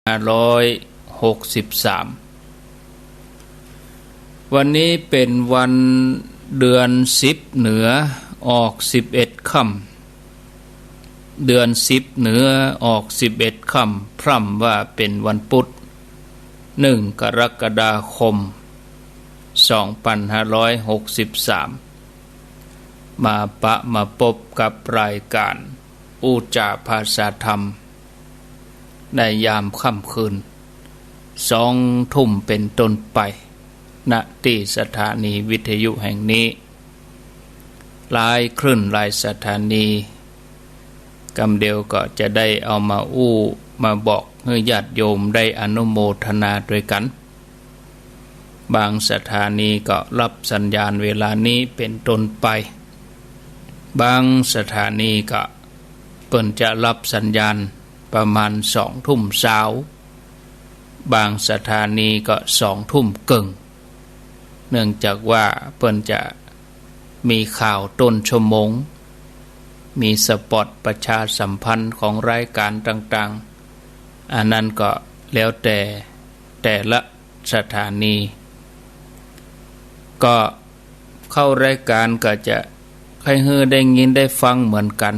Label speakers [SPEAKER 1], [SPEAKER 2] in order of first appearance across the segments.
[SPEAKER 1] 2563วันนี้เป็นวันเดือน10เหนือออก11ค่ำเดือน10เหนือออก11ค่ำพร่ำว่าเป็นวันพุธ1กรกฎาคม2563มาพบกับรายการอูจาภาษาธรรมในยามค่ำคืน2 ทุ่มเป็นต้นไปณที่สถานีวิทยุแห่งนี้หลายคลื่นหลายสถานีกำเดียวก็จะได้เอามาบอกให้ญาติโยมได้อนุโมทนาด้วยกันบางสถานีก็รับสัญญาณเวลานี้เป็นต้นไปบางสถานีก็เพิ่นจะรับสัญญาณประมาณ2 ทุ่มเช้าบางสถานีก็2 ทุ่มครึ่งเนื่องจากว่าเพิ่นจะมีข่าวต้นชั่วโมงมีสปอตประชาสัมพันธ์ของรายการต่างๆอันนั้นก็แล้วแต่ละสถานีก็เข้ารายการก็จะให้ได้ยินได้ฟังเหมือนกัน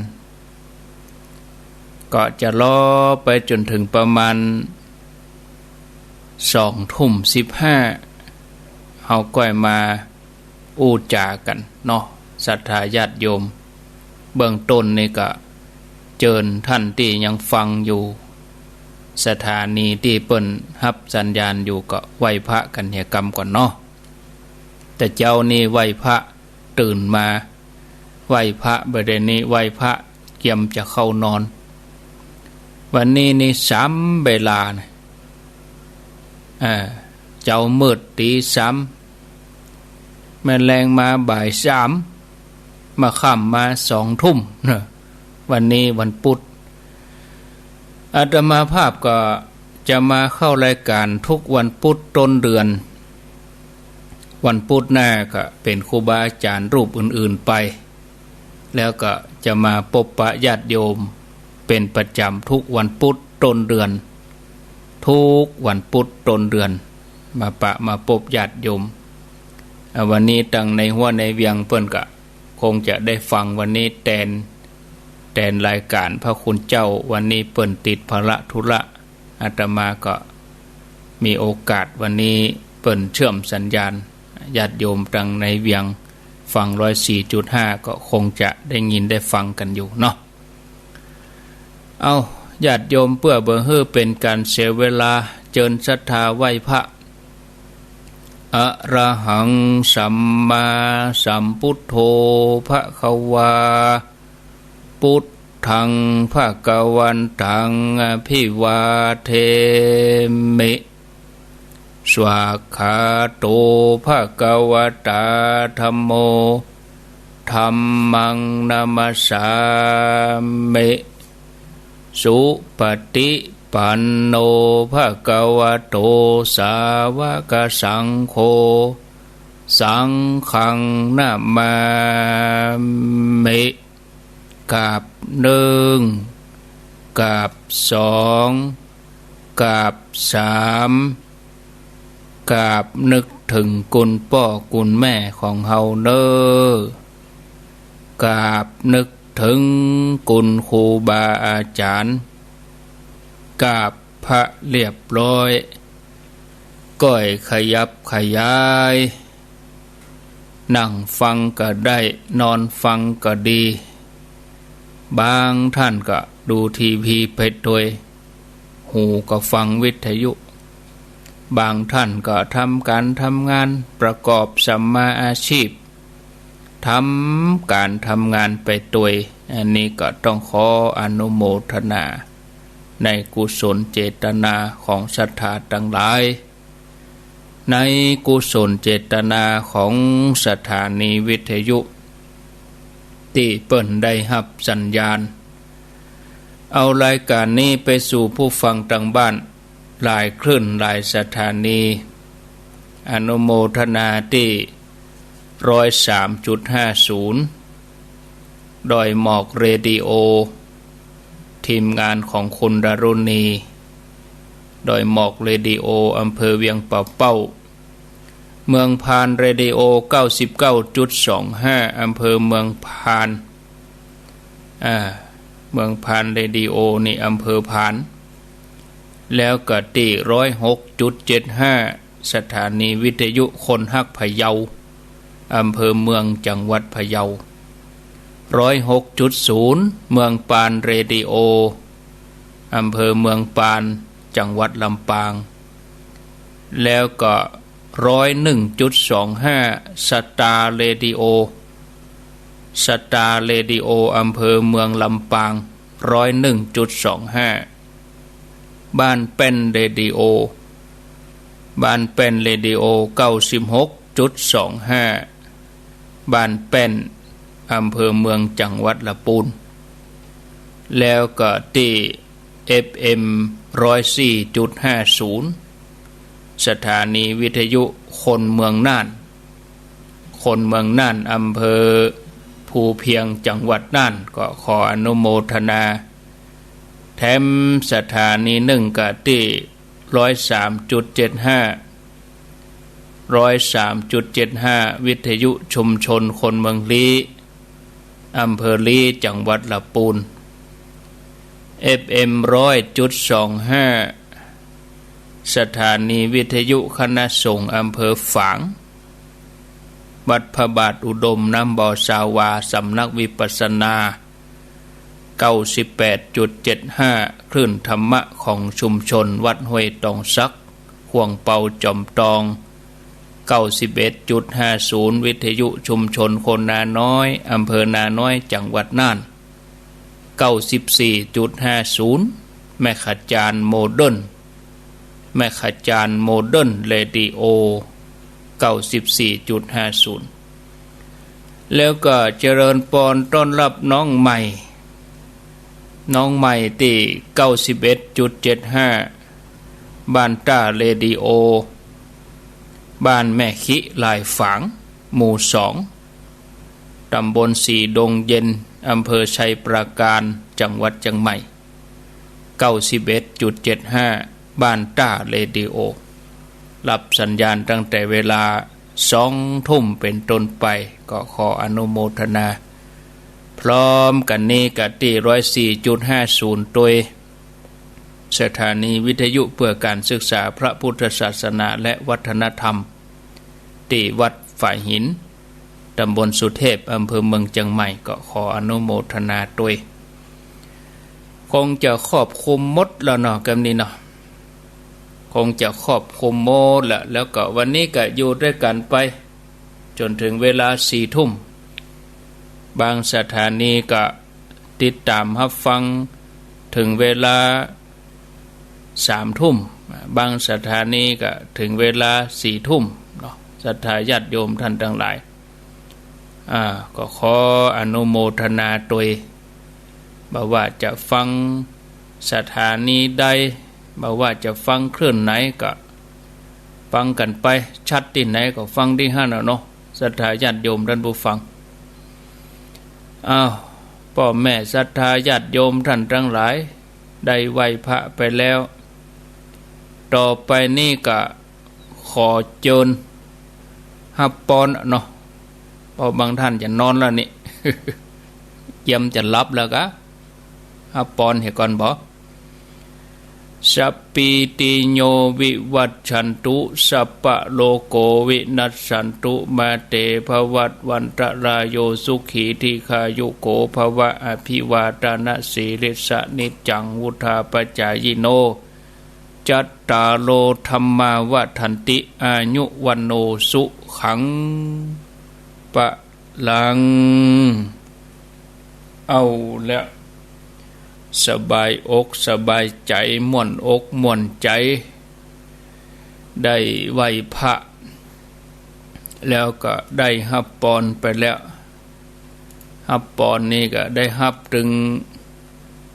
[SPEAKER 1] ก็จะรอไปจนถึงประมาณ2 ทุ่ม 15เฮาก็มาอู้จากันเนาะศรัทธาญาติโยมเบื้องต้นนี่ก็เจิญท่านที่ยังฟังอยู่สถานีที่เปิ้นรับสัญญาณอยู่ก็ไหว้พระกันเหกรรมก่อนเนาะแต่เจ้านี่ไหว้พระตื่นมาไหว้พระบ่ได้นี้ไหว้พระเกียมจะเข้านอนวันนี้นี่3 เวลานะเจ้ามืดตี 3แม่แรงมาบ่าย 3มาค่ำมา2 ทุ่มนะวันนี้วันพุธอาตมาภาพก็จะมาเข้ารายการทุกวันพุธต้นเดือนวันพุธหน้าก็เป็นครูบาอาจารย์รูปอื่นๆไปแล้วก็จะมาพบปะญาติโยมเป็นประจำทุกวันพุธต้นเดือนทุกวันพุธต้นเดือนมาพบญาติโยมวันนี้ตั้งในหัวในเวียงเพิ่นก็คงจะได้ฟังวันนี้แทนรายการพระคุณเจ้าวันนี้เพิ่นติดภาระธุระอาตมาก็มีโอกาสวันนี้เพิ่นเชื่อมสัญญาณญาติโยมตั้งในเวียงฟัง 104.5 ก็คงจะได้ยินได้ฟังกันอยู่เนาะเอาญาติโยมเพื่อบ่ให้เป็นการเสียเวลาเจิญศรัทธาไหว้พระอะระหังสัมมาสัมพุทโธภควาพุทธังภควันตังอภิวาเทมิสวากขาโตภควตาธัมโมธัมมังนามัสสามิสุปฏิปันโนภควโตสาวกสังโฆสังฆังนามามิกราบ1กราบ2กราบ3กราบนึกถึงคุณพ่อคุณแม่ของเฮาเด้อกราบนึกถึงคุณครูบาอาจารย์กราบพระเรียบร้อยก้อยขยับขยายนั่งฟังก็ได้นอนฟังก็ดีบางท่านก็ดูทีวีไปด้วยหูก็ฟังวิทยุบางท่านก็ทำงานประกอบสัมมาอาชีพทำงานไปด้วยอันนี้ก็ต้องขออนุโมทนาในกุศลเจตนาของศรัทธาทั้งหลายในกุศลเจตนาของสถานีวิทยุที่เปิ้นได้รับสัญญาณเอารายการนี้ไปสู่ผู้ฟังทางบ้านหลายคลื่นหลายสถานีอนุโมทนาที่ 103.50 ดอยหมอกเรดิโอทีมงานของคุณดารุณี ดอยหมอกเรดิโออำเภอเวียงป่าเป้าเมืองพานเรดิโอ 99.25 อำเภอเมืองพานเมืองพานเรดิโอนี่อำเภอพานแล้วก็ที่ 106.75 สถานีวิทยุคนฮักพะเยาอำเภอเมืองจังหวัดพะเยา 106.0 เมืองปานเรดิโออำเภอเมืองปานจังหวัดลำปางแล้วก็ 101.25 สตาร์เรดิโอสตาร์เรดิโออำเภอเมืองลำปาง 101.25 บ้านเป็นเรดิโอบ้านเป็นเรดิโอ 96.25 บ้านเป็นอำเภอเมืองจังหวัดลำพูนแล้วก็ที่ FM 104.50 สถานีวิทยุคนเมืองน่านคนเมืองน่านอำเภอภูเพียงจังหวัดน่านก็ขออนุโมทนาแถมสถานีหนึ่งก็ที่ 103.75 วิทยุชุมชนคนเมืองลีอำเภอลีจังหวัดลำพูน FM 100.25 สถานีวิทยุคณะสงฆ์อำเภอฝางวัดพระบาทอุดมน้ำบ่อสาวาสำนักวิปัสสนา 98.75 คลื่นธรรมะของชุมชนวัดห้วยตองซักห่วงเป่าจอมตอง 91.50 วิทยุชุมชนคนนาน้อยอำเภอนาน้อยจังหวัดน่าน 94.50 แม่ขจารโมเดิร์นแม่ขจารโมเดิร์นเรดิโอ 94.50 แล้วก็เจริญปอนต้อนรับน้องใหม่ที่ 91.75 บ้านต้าเรดิโอบ้านแม่ขิลายฝางหมู่2ตำบลสีดงเย็นอำเภอชัยปราการจังหวัดเชียงใหม่ 91.75 บ้านต้าเรดิโอรับสัญญาณตั้งแต่เวลา 2 ทุ่มเป็นต้นไปก็ขออนุโมทนาพร้อมกันนี้กับที่ 104.50 โดยสถานีวิทยุเพื่อการศึกษาพระพุทธศาสนาและวัฒนธรรมที่วัดฝ่ายหินตำบลสุเทพอำเภอเมืองเชียงใหม่ก็ขออนุโมทนาด้วยคงจะครอบคลุมหมดแล้วเนาะกันนี้เนาะคงจะครอบคลุมหมดแล้วก็วันนี้ก็อยู่ด้วยกันไปจนถึงเวลา 4 ทุ่มบางสถานีก็ติดตามรับฟังถึงเวลา 3 ทุ่มบางสถานีก็ถึงเวลา 4 ทุ่มเนาะศรัทธาญาติโยมท่านทั้งหลายก็ขออนุโมทนาโดยบ่ว่าจะฟังสถานีใดบ่ว่าจะฟังคลื่นไหนก็ฟังกันไปชัดที่ไหนก็ฟังที่นั่นเนาะศรัทธาญาติโยมท่านผู้ฟังพ่อแม่ศรัทธาญาติโยมท่านทั้งหลายได้ไหว้พระไปแล้วต่อไปนี่ก็ขอเชิญฮับปอนเนาะพอบางท่านจะนอนแล้วนี่ เยี่ยมจะรับแล้วกะฮับปอนเหก่อนบ่สัพพิติโยวิวัชชันตุสัพพะโลโกวินัสสันตุมาเตภวัตวันตรายโยสุขีทีคายุโกภวะอภิวาทนาสีริสะนิจจังวุธาปจายโนจัตตาโลธรรมาวัฏันติอายุวันโนสุขังปะลังเอาแล้วสบายอกสบายใจม่วนอกม่วนใจได้ไหว้พระแล้วก็ได้ฮับปอนไปแล้วฮับปอนนี่ก็ได้ฮับตึง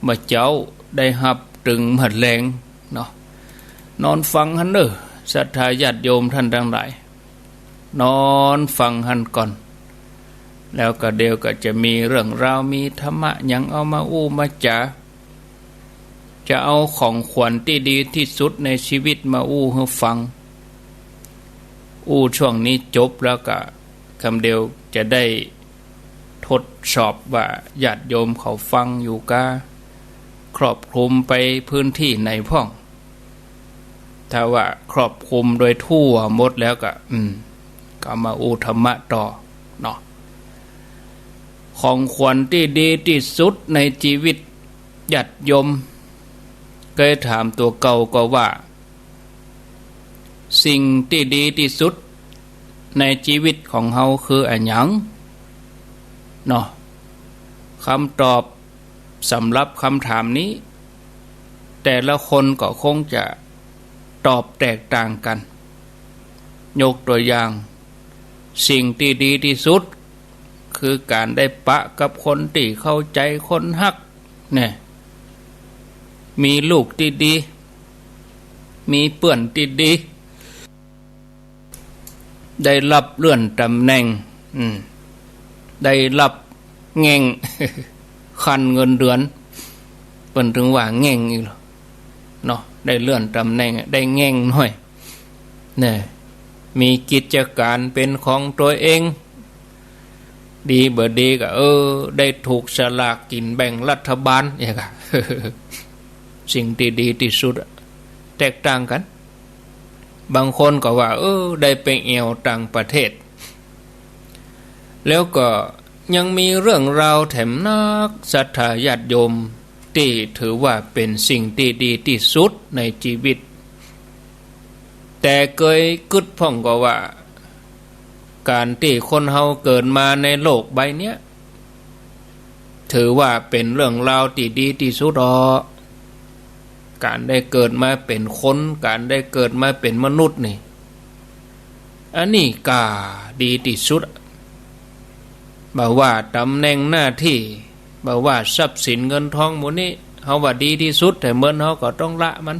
[SPEAKER 1] มาเจ้าได้ฮับตึงมาแรงเนาะนอนฟังหันเด้อศรัทธาญาติโยมท่านทั้งหลายนอนฟังหันก่อนแล้วก็เดี๋ยวก็จะมีเรื่องราวมีธรรมะยังเอามาอู้มาจา จะเอาของขวัญที่ดีที่สุดในชีวิตมาอู้ให้ฟังช่วงนี้จบแล้วก็คำเดียวจะได้ทดสอบว่าญาติโยมเขาฟังอยู่กะครอบคลุมไปพื้นที่ไหนพ่องถ้าว่าครอบคลุมโดยทั่วหมดแล้วก็มาธรรมะต่อเนาะของขวัญที่ดีที่สุดในชีวิตญาติโยมเคยถามตัวเก่าก็ว่าสิ่งที่ดีที่สุดในชีวิตของเฮาคืออะไรหยังเนาะคำตอบสำหรับคำถามนี้แต่ละคนก็คงจะตอบแตกต่างกันยกตัวอย่างสิ่งที่ดีที่สุดคือการได้ปะกับคนที่เข้าใจคนฮักเนี่ยมีลูกที่ดีมีเพื่อนที่ดีได้รับเลื่อนตำแหน่งได้รับแง่ง คันเงินเดือนเปิ้นถึงว่าแง่งอีกเนาะได้เลื่อนตำแหน่งได้แง่งหน่อยเนี่ยมีกิจการเป็นของตัวเองดีบ่ดีก็ได้ถูกสลากกินแบ่งรัฐบาลอย่างเงี้ย สิ่งที่ดีที่สุดแตกต่างกันบางคนก็ว่าได้ไปเอวต่างประเทศแล้วก็ยังมีเรื่องราวแถมนักศรัทธาญาติโยมที่ถือว่าเป็นสิ่งที่ดีที่สุดในชีวิตแต่เคยกึดพ่องก็ว่าการที่คนเฮาเกิดมาในโลกใบเนี้ยถือว่าเป็นเรื่องราวที่ดีที่สุดการได้เกิดมาเป็นคนการได้เกิดมาเป็นมนุษย์นี่อันนี้ก็ดีที่สุดบ่ว่าตำแหน่งหน้าที่บ่ว่าทรัพย์สินเงินทองหมดนี้เฮาว่าดีที่สุดแต่เมื่อเฮาก็ต้องละมัน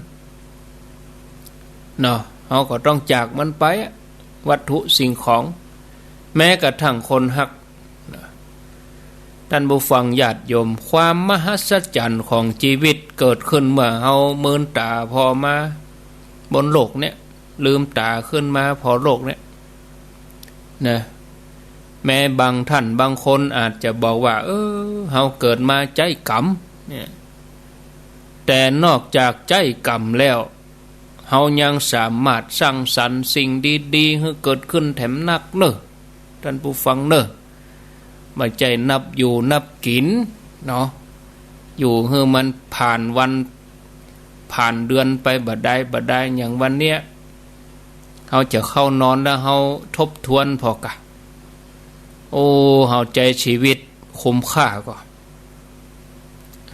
[SPEAKER 1] เนาะเฮาก็ต้องจากมันไปวัตถุสิ่งของแม้กระทั่งคนฮักท่านผู้ฟังญาติโยมความมหัศจรรย์ของชีวิตเกิดขึ้นเมื่อเฮามืนตาพอมาบนโลกเนี่ยลืมตาขึ้นมาพอโลกเนี่ยนะแม้บางท่านบางคนอาจจะบอกว่าเฮาเกิดมาใจกรรมเนี่ยแต่นอกจากใจกรรมแล้วเฮายังสามารถสร้างสรรค์สิ่งดีๆให้เกิดขึ้นแถมนักเนอะท่านผู้ฟังเนอะไม่ใจนับอยู่นับกินเนาะอยู่ให้มันผ่านวันผ่านเดือนไปบัดใดอย่างวันเนี้ยเฮาจะเข้านอนแล้วเฮาทบทวนพอกะเฮาใจชีวิตคุ้มค่าก็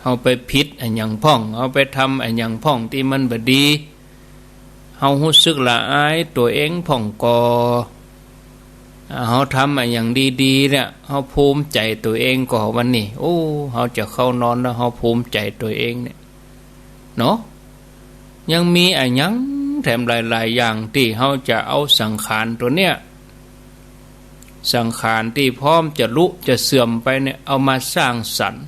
[SPEAKER 1] เฮาไปผิดอันหยังพ่องเฮาไปทำอันหยังพ่องที่มันบ่ดีเฮารู้สึกละอายตัวเองพ่องก็เฮาทำอันหยังดีๆเนี่ยเฮาภูมิใจตัวเองก็วันนี้เฮาจะเข้านอนแล้วเฮาภูมิใจตัวเองเนี่ยเนาะยังมีอันหยังแถมหลายๆอย่างที่เฮาจะเอาสังขารตัวเนี้ยสังขารที่พร้อมจะลุจะเสื่อมไปเนี่ยเอามาสร้างสรรค์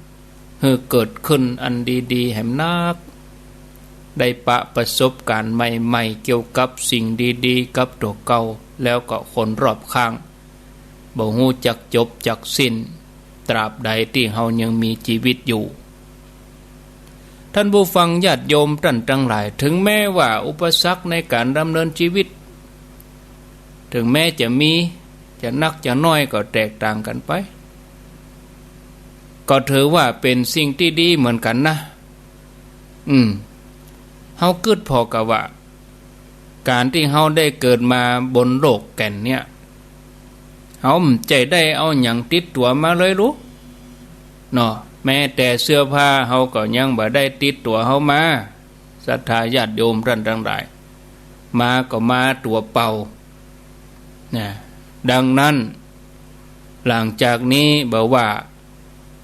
[SPEAKER 1] ให้เกิดขึ้นอันดีๆแห่งนักได้ประสบการณ์ใหม่ๆเกี่ยวกับสิ่งดีๆกับตัวเก่าแล้วก็คนรอบข้างบ่ฮู้จักจบจักสิ้นตราบใดที่เฮายังมีชีวิตอยู่ท่านผู้ฟังญาติโยมท่านทั้งหลายถึงแม้ว่าอุปสรรคในการดำเนินชีวิตถึงแม้จะมีจะนักจะน้อยก็แตกต่างกันไปก็ถือว่าเป็นสิ่งที่ดีเหมือนกันนะเฮาคิดพอกับว่าการที่เฮาได้เกิดมาบนโลกแก่นเนี่ยเฮาใจได้เอาหยังติดตัวมาเลยรู้เนาะแม้แต่เสื้อผ้าเฮาก็ยังบ่ได้ติดตัวเฮามาศรัทธาญาติโยมท่านทั้งหลายมาก็มาตัวเปล่านะดังนั้นหลังจากนี้บอกว่า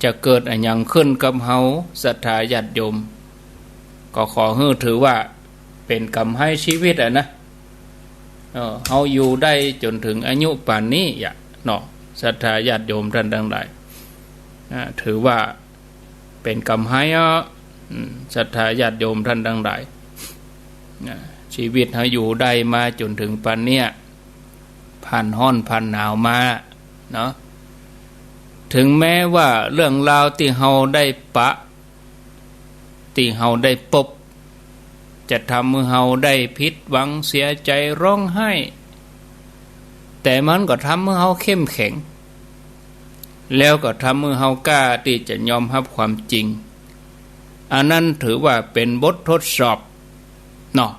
[SPEAKER 1] จะเกิดอันหยังขึ้นกับเฮาศรัทธาญาติโยมก็ขอให้ถือว่าเป็นกรรมให้ชีวิตนะเฮาอยู่ได้จนถึงอายุป่านนี้เนาะศรัทธาญาติโยมท่านทั้งหลายถือว่าเป็นกรรมให้ ศรัทธาญาติโยมท่านทั้งหลายชีวิตเราอยู่ได้มาจนถึงปัจจุบันเนี่ยผ่านร้อนผ่านหนาวมาเนาะถึงแม้ว่าเรื่องราวที่เราได้ที่เราได้พบจะทำให้เราได้ผิดหวังเสียใจร้องไห้แต่มันก็ทำให้เราเข้มแข็งแล้วก็ทำให้เรากล้าที่จะยอมรับความจริงอันนั้นถือว่าเป็นบททดสอบเนาะ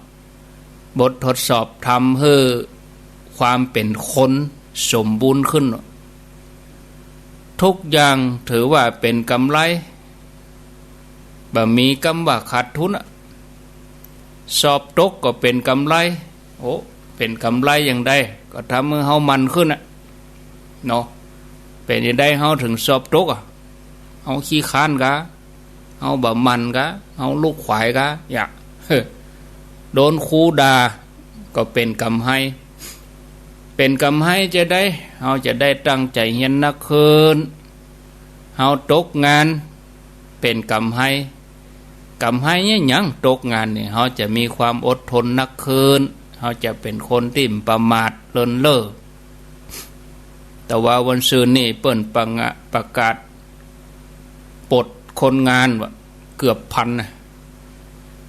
[SPEAKER 1] บททดสอบทำให้ความเป็นคนสมบูรณ์ขึ้นทุกอย่างถือว่าเป็นกำไรบ่มีคำว่าขาดทุนสอบตกก็เป็นกำไรเป็นกำไรอย่างใดก็ทำให้เฮามันขึ้นเนาะเป็นอย่างใดเฮาถึงสอบตกเฮาขี้ค้านกะเฮาบ่มันกะเฮาลูกขวายกะอยากโดนครูด่าก็เป็นกำให้เป็นกำให้จะได้เฮาจะได้ตั้งใจเรียนนักคืนเฮาตกงานเป็นกำให้เนี่ยหยังตกงานเนี่ยเฮาจะมีความอดทนนักคืนเฮาจะเป็นคนที่ประมาทเลินเล่อแต่ว่าวันซืนนี่เปิ้นประกาศปลดคนงานว่าเกือบพัน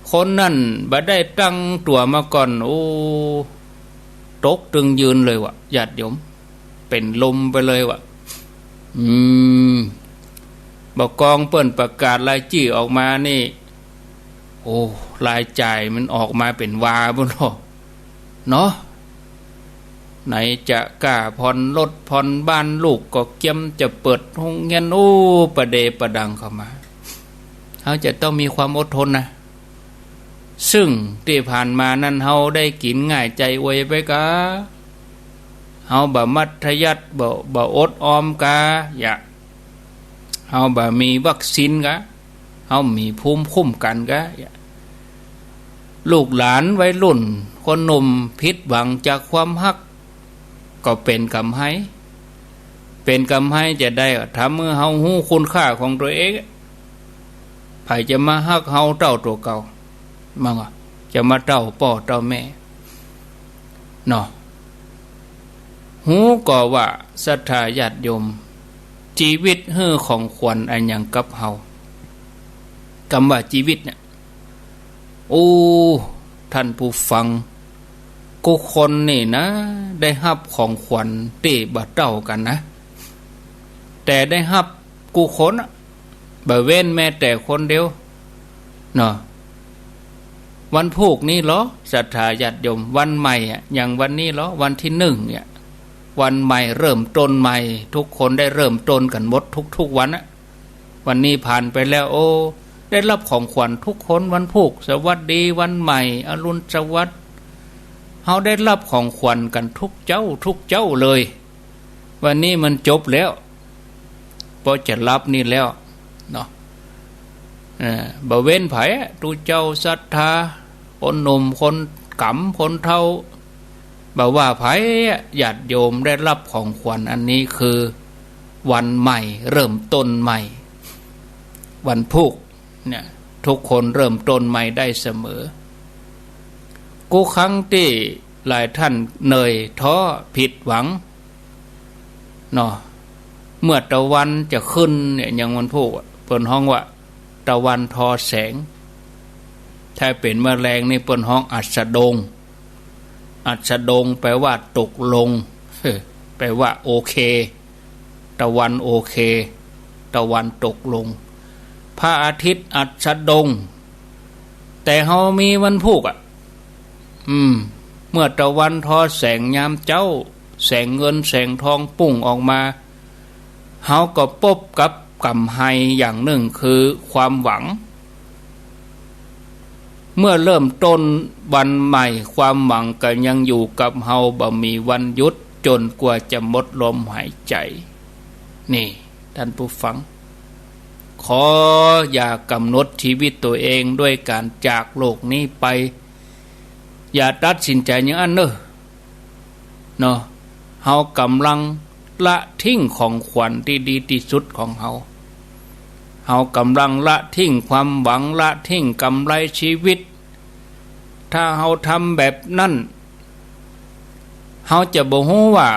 [SPEAKER 1] คนนั่นบ่ได้ตั้งตัวมาก่อนตกตึงยืนเลยว่ะญาติโยมเป็นลมไปเลยว่ะบอกกองเปิ้นประกาศรายชื่อออกมานี่รายจ่ายมันออกมาเป็นวาบ่เนาะไหนจะกล้าผ่อนรถผ่อนบ้านลูกก็เกียมจะเปิดโรงเรียนประเดประดังเข้ามาเขาจะต้องมีความอดทนนะซึ่งที่ผ่านมานั้นเฮาได้กินง่ายใจอวยไปกะเฮาบ่มัธยัสถ์บ่อดออมกะอย่าเฮาบ่มีวัคซีนกะเฮามีภูมิคุ้มกันกะลูกหลานวัยรุ่นคนหนุ่มผิดหวังจากความฮักก็เป็นกำให้จะได้ทำให้เฮาฮู้คุณค่าของตัวเองไผจะมาฮักเฮาเจ้าตัวเก่ามั่งจะมาเจ้าพ่อเจ้าแม่เนาะฮู้ก็ว่าศรัทธาญาติโยมชีวิตฮื้อของขวัญอันหยังกับเฮาคำว่าชีวิตเนี่ยท่านผู้ฟังกูคนนี่นะได้รับของขวัญที่บ่เท่ากันนะแต่ได้รับกูคนบ่เว้นแม้แต่คนเดียวเนาะวันพุกนี้เหรอศรัทธาญาติโยมวันใหม่อย่างวันนี้เหรอวันที่1เนี่ยวันใหม่เริ่มต้นใหม่ทุกคนได้เริ่มต้นกันหมดทุกวันวันนี้ผ่านไปแล้วได้รับของขวัญทุกคนวันพุกสวัสดีวันใหม่อรุณสวัสดิ์เฮาได้รับของขวัญกันทุกเจ้าเลยวันนี้มันจบแล้วพอจะรับนี่แล้วเนาะบ่เว้นไผตูเจ้าศรัทธาคนหนุ่มคนกำคนเฒ่าบ่ว่าไผญาติโยมได้รับของขวัญอันนี้คือวันใหม่เริ่มต้นใหม่วันพุกเนี่ยทุกคนเริ่มต้นใหม่ได้เสมอกูครั้งที่หลายท่านเหนื่อยท้อผิดหวังเนาะเมื่อตะวันจะขึ้นเนี่ยอย่างวันพุกเปิ้นฮ้องว่าตะวันทอแสงถ้าเป็นแมลงนี่เปิ้นฮ้องอัสดงแปลว่าตกลงแปลว่าโอเคตะวันโอเคตะวันตกลงพระอาทิตย์อัสดงแต่เฮามีวันพุกเมื่อตะวันทอแสงยามเจ้าแสงเงินแสงทองปุ่งออกมาเฮาก็พบกับกำไห้อย่างหนึ่งคือความหวังเมื่อเริ่มต้นวันใหม่ความหวังก็ยังอยู่กับเฮาบ่มีวันหยุดจนกว่าจะหมดลมหายใจนี่ท่านผู้ฟังขออย่ากำหนดชีวิตตัวเองด้วยการจากโลกนี้ไปอย่าตัดสินใจอย่างนั้นเนาะเฮากำลังละทิ้งของขวัญที่ดีที่สุดของเฮา เฮากำลังละทิ้งความหวังละทิ้งกำไรชีวิตถ้าเฮาทำแบบนั้นเฮาจะบ่ฮู้ว่า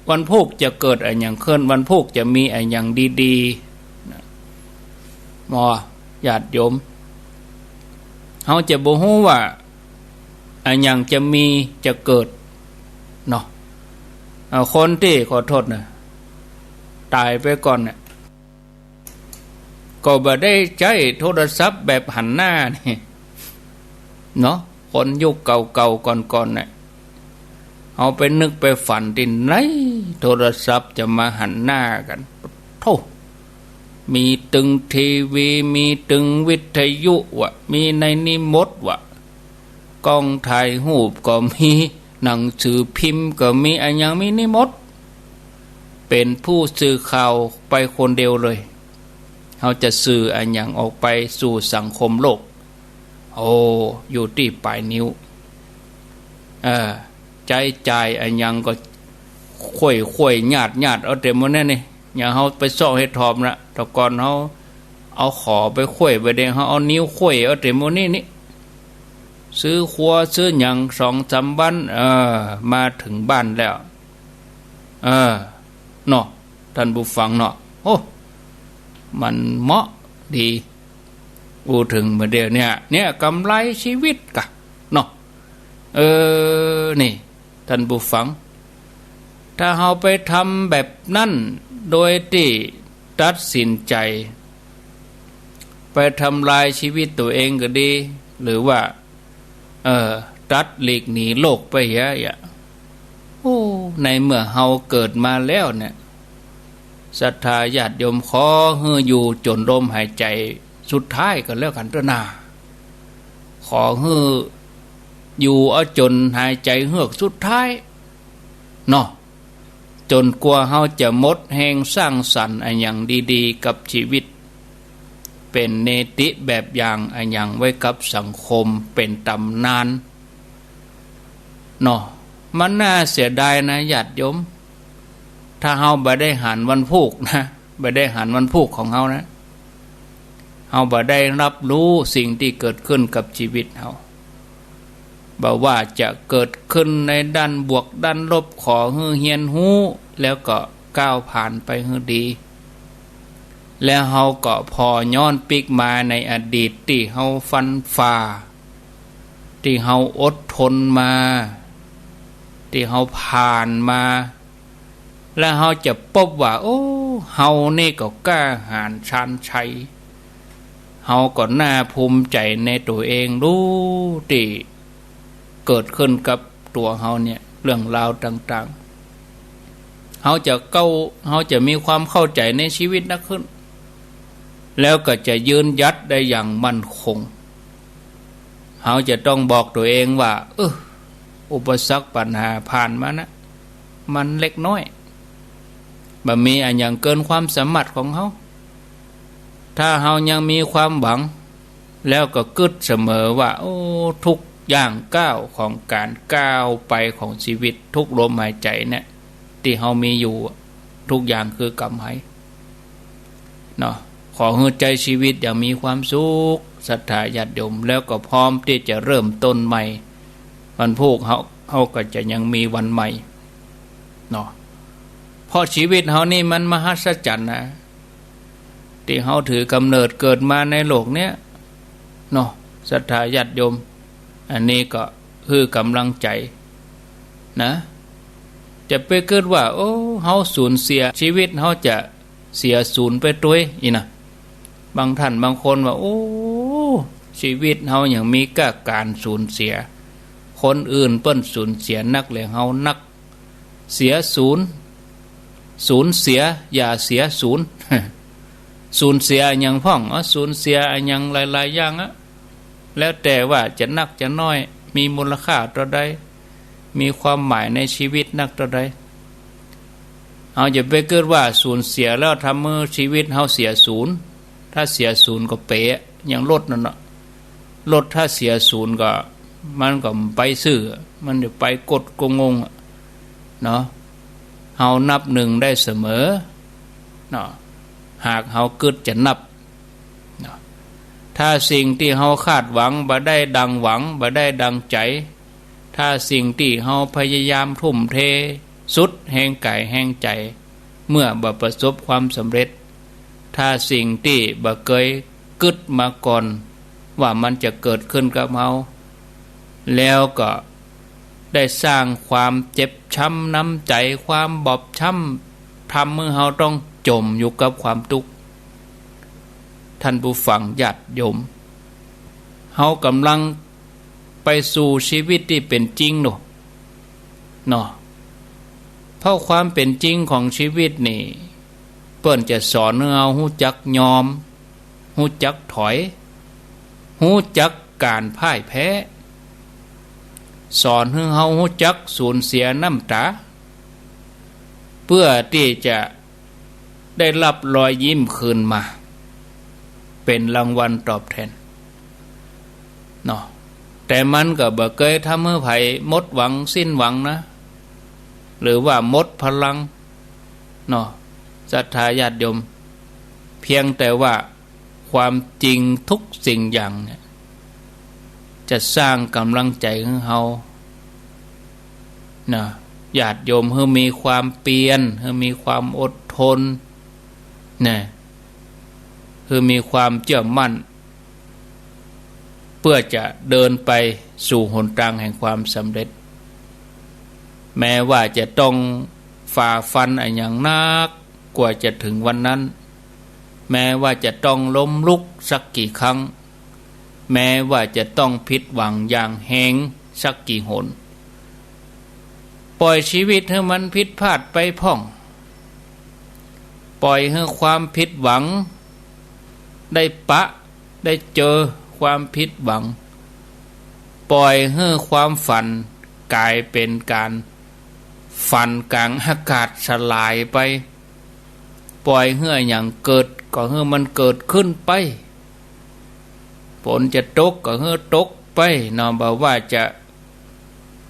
[SPEAKER 1] วันพุกจะเกิดอะไรอย่างขึ้นวันพุกจะมีอะไรอย่างดีๆญาติโยมเฮาจะบ่ฮู้ว่าอะไรอย่างจะมีจะเกิดเนาะคนที่ขอโทษนะตายไปก่อนเนี่ยก็บ่ได้ใช้โทรศัพท์แบบหันหน้านี่เนาะคนยุคเก่าๆก่อนๆเนี่ยเอาไปนึกไปฝันที่ไหนโทรศัพท์จะมาหันหน้ากันโธ่มีตึงทีวีมีตึงวิทยุวะมีในนิมดวะกล้องถ่ายรูปก็มีหนังสือพิมพ์ก็มีอันยังมีนิมดเป็นผู้สื่อข่าวไปคนเดียวเลยเขาจะสื่ออันยังออกไปสู่สังคมโลกโอ้อยู่ที่ปลายนิ้วใจจ่ายอันยังก็ค่อยญาติเอาเต็มหมดแน่นี่อย่างเขาไปซ่อให้ทอมละแต่ก่อนเขาเอาขอไปค่อยไปเด้งเขาเอานิ้วค่อยเอาเต็มหมดนี่ซื้อครัวซื้อหยัง2-3 วันมาถึงบ้านแล้วเนาะท่านผู้ฟังเนาะโอ้มันเหมาะดีพูดถึงเมื่อเดียวเนี่ยกำไรชีวิตกะเนาะนี่ท่านผู้ฟังถ้าเราไปทำแบบนั้นโดยที่ตัดสินใจไปทำลายชีวิตตัวเองก็ดีหรือว่าตัดหลีกหนีโลกไปเยอะโอ้ในเมื่อเราเกิดมาแล้วเนี่ยศรัทธาญาติโยมขอให้อยู่จนลมหายใจสุดท้ายก็แล้วกันเถอะนาขอให้อยู่เอาจนหายใจเฮือกสุดท้ายเนาะจนกว่าเราจะหมดแห่งสร้างสรรค์อันอย่างดีๆกับชีวิตเป็นเนติแบบอย่างอันอย่างไว้กับสังคมเป็นตำนานเนาะมันน่าเสียดายนะญาติโยมถ้าเฮาบ่ได้หันวันพุกนะบ่ได้หันวันพุกของเฮานะเฮาบ่ได้รับรู้สิ่งที่เกิดขึ้นกับชีวิตเฮาบ่ว่าจะเกิดขึ้นในด้านบวกด้านลบขอให้เฮียนฮู้แล้วก็ก้าวผ่านไปให้ดีแล้วเฮาก็พอย้อนปิกมาในอดีตที่เฮาฟันฝ่าที่เฮาอดทนมาที่เฮาผ่านมาแล้วเฮาจะพบว่าโอ้เฮานี่ก็กล้าหาญชาญชัยเฮาก็น่าภูมิใจในตัวเองรู้ที่เกิดขึ้นกับตัวเฮาเนี่ยเรื่องราวต่างๆเฮาจะมีความเข้าใจในชีวิตนักขึ้นแล้วก็จะยืนยัดได้อย่างมั่นคงเฮาจะต้องบอกตัวเองว่าอุปสรรคปัญหาผ่านมานะมันเล็กน้อยบ่มีอันอย่างเกินความสามารถของเฮาถ้าเฮายังมีความหวังแล้วก็กึศเสมอว่าโอ้ทุกอย่างก้าวของการก้าวไปของชีวิตทุกลมหายใจเนี่ยที่เฮามีอยู่ทุกอย่างคือกำไรเนาะขอให้ใจชีวิตอย่างมีความสุขศรัทธาญาติโยมแล้วก็พร้อมที่จะเริ่มต้นใหม่วันพุกเฮาก็จะยังมีวันใหม่เนาะเพราะชีวิตเฮานี่มันมหัศจรรย์นะที่เฮาถือกำเนิดเกิดมาในโลกเนี้ยเนาะศรัทธาญาติโยมอันนี้ก็คือกำลังใจนะจะไปเกิดว่าโอ้เฮาสูญเสียชีวิตเฮาจะเสียสูญไปด้วยอีนะบางท่านบางคนว่าโอ้ชีวิตเฮาอย่างมีการสูญเสียคนอื่นเปิ้นสูญเสียนักเลยเฮานักเสียสูญเสียอย่าเสียสูญสูญเสียอย่างพ่องสูญเสียอย่างหลายๆอย่างแล้วแต่ว่าจะนักจะน้อยมีมูลค่าเท่าใดมีความหมายในชีวิตนักเท่าใดเอาอย่าไปเกิดว่าสูญเสียแล้วทำให้ชีวิตเฮาเสียศูนย์ถ้าเสียศูนย์ก็เป๋อย่างรถนั่นน่ะรถถ้าเสียศูนย์ก็มันก็ไปซื่อมันจะไปกดกงงเนาะเฮานับหนึ่งได้เสมอเนาะหากเฮาเกิดจะนับ ถ้าสิ่งที่เฮาคาดหวังบ่ได้ดังหวังบ่ได้ดังใจถ้าสิ่งที่เฮาพยายามทุ่มเทสุดแห่งกายแห่งใจเมื่อบ่ประสบความสำเร็จถ้าสิ่งที่บ่เคยกึดมาก่อนว่ามันจะเกิดขึ้นกับเฮาแล้วก็ได้สร้างความเจ็บช้ำน้ำใจความบอบช้ำทำให้เฮาต้องจมอยู่กับความทุกข์ท่านผู้ฟังญาติโยมเฮากำลังไปสู่ชีวิตที่เป็นจริงเนาะเพราะความเป็นจริงของชีวิตนี่เปิ้นจะสอนให้เฮาฮู้จักยอมฮู้จักถอยฮู้จักการพ่ายแพ้สอนให้เฮาฮู้จักสูญเสียน้ำตาเพื่อที่จะได้รับรอยยิ้มคืนมาเป็นรางวัลตอบแทนเนาะแต่มันก็บ่เคยทำให้ไผหมดหวังสิ้นหวังนะหรือว่าหมดพลังเนาะศรัทธาญาติโยมเพียงแต่ว่าความจริงทุกสิ่งอย่างเนี่ยจะสร้างกำลังใจของเฮานะญาติโยมให้มีความเพียรให้มีความอดทนนะคือมีความเชื่อมั่นเพื่อจะเดินไปสู่หนทางแห่งความสำเร็จแม้ว่าจะต้องฝ่าฟันอย่างนักกว่าจะถึงวันนั้นแม้ว่าจะต้องล้มลุกสักกี่ครั้งแม้ว่าจะต้องผิดหวังอย่างแหงสักกี่หนปล่อยชีวิตให้มันผิดพลาดไปพ่องปล่อยให้ความผิดหวังได้ได้เจอความผิดหวังปล่อยให้ความฝันกลายเป็นการฝันกลางอากาศสลายไปปล่อยให้อย่างเกิดก็ให้มันเกิดขึ้นไปฝนจะตกก็ให้ตกไปเนาะบ่ว่าจะ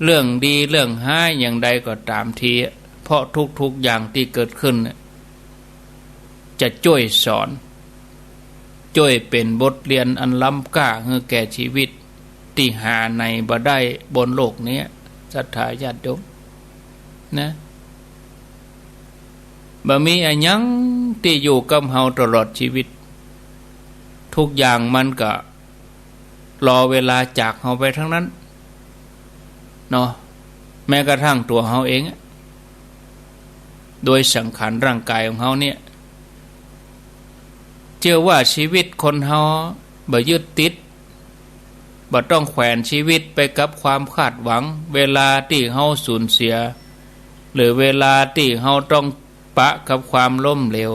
[SPEAKER 1] เรื่องดีเรื่องห้ายอย่างใดก็ตามทีเพราะทุกๆอย่างที่เกิดขึ้นจะช่วยสอนช่วยเป็นบทเรียนอันล้ำค่าให้แก่ชีวิตที่หาในบ่ได้บนโลกนี้ศรัทธาญาติโยมนะบ่มีอันยังที่อยู่กับเฮาตลอดชีวิตทุกอย่างมันก็รอเวลาจากเฮาไปทั้งนั้นเนาะแม้กระทั่งตัวเฮาเองโดยสังขารร่างกายของเฮาเนี่ยเชื่อว่าชีวิตคนเฮาบ่ยึดติดบ่ต้องแขวนชีวิตไปกับความคาดหวังเวลาที่เฮาสูญเสียหรือเวลาที่เฮาต้องปะกับความล้มเหลว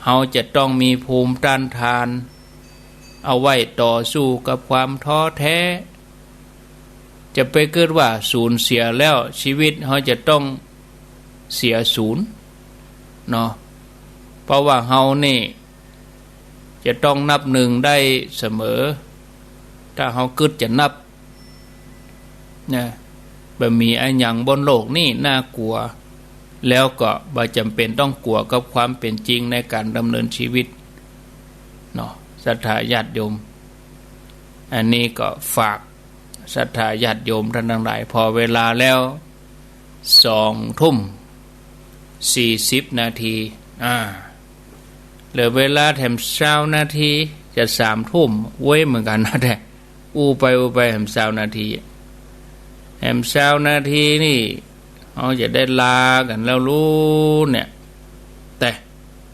[SPEAKER 1] เฮาจะต้องมีภูมิต้านทานเอาไว้ต่อสู้กับความท้อแท้จะไปเกิดว่าสูญเสียแล้วชีวิตเฮาจะต้องเสียศูนย์เนาะเพราะว่าเฮานี่จะต้องนับหนึ่งได้เสมอถ้าเฮาคิดจะนับนะบ่มีอันหยังบนโลกนี่น่ากลัวแล้วก็บ่จำเป็นต้องกลัวกับความเป็นจริงในการดำเนินชีวิตเนาะศรัทธาญาติโยมอันนี้ก็ฝากศรัทธาญาติโยมท่านทั้งหลายพอเวลาแล้ว20:40 นาทีเหลือเวลาแถม20 นาทีจะ3 ทุ่มเว้ยเหมือนกันนะแต่อู้ไปแถม20 นาทีแถม20 นาทีนี่เราจะได้ลากันแล้วรู้เนี่ยแต่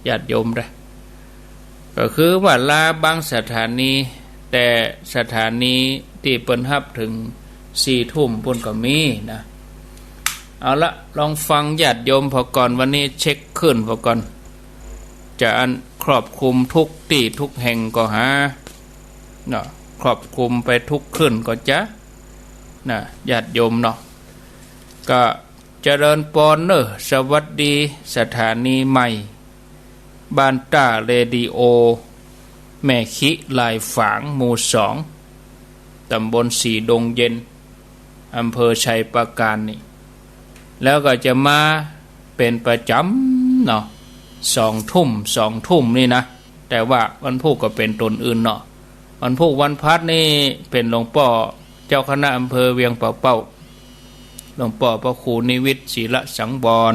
[SPEAKER 1] ญาติโยมได้ก็คือว่าลาบางสถานีแต่สถานีที่เปิ้นรับถึง4 ทุ่มปุ่นก็มีนะเอาละลองฟังญาติโยมพอก่อนวันนี้เช็คขึ้นพอก่อนจะอันครอบคลุมทุกที่ทุกแห่งก็หาเนาะครอบคลุมไปทุกขึ้นก็จะนะญาติโยมเนาะก็เจริญปอนเนอสวัสดีสถานีใหม่บ้านต้าเรดิโอแม่ขิลายฝางหมู่2ตำบลสีดงเย็นอำเภอชัยปราการนี่แล้วก็จะมาเป็นประจำเนาะ2 ทุ่มนี่นะ แต่ว่าวันพุธก็เป็นตนอื่นเนาะวันพุธวันพัดนี่เป็นหลวงป่อเจ้าคณะอำเภอเวียงป่าเป้าหลวงป่อพระครูนิวิตศิลสังวร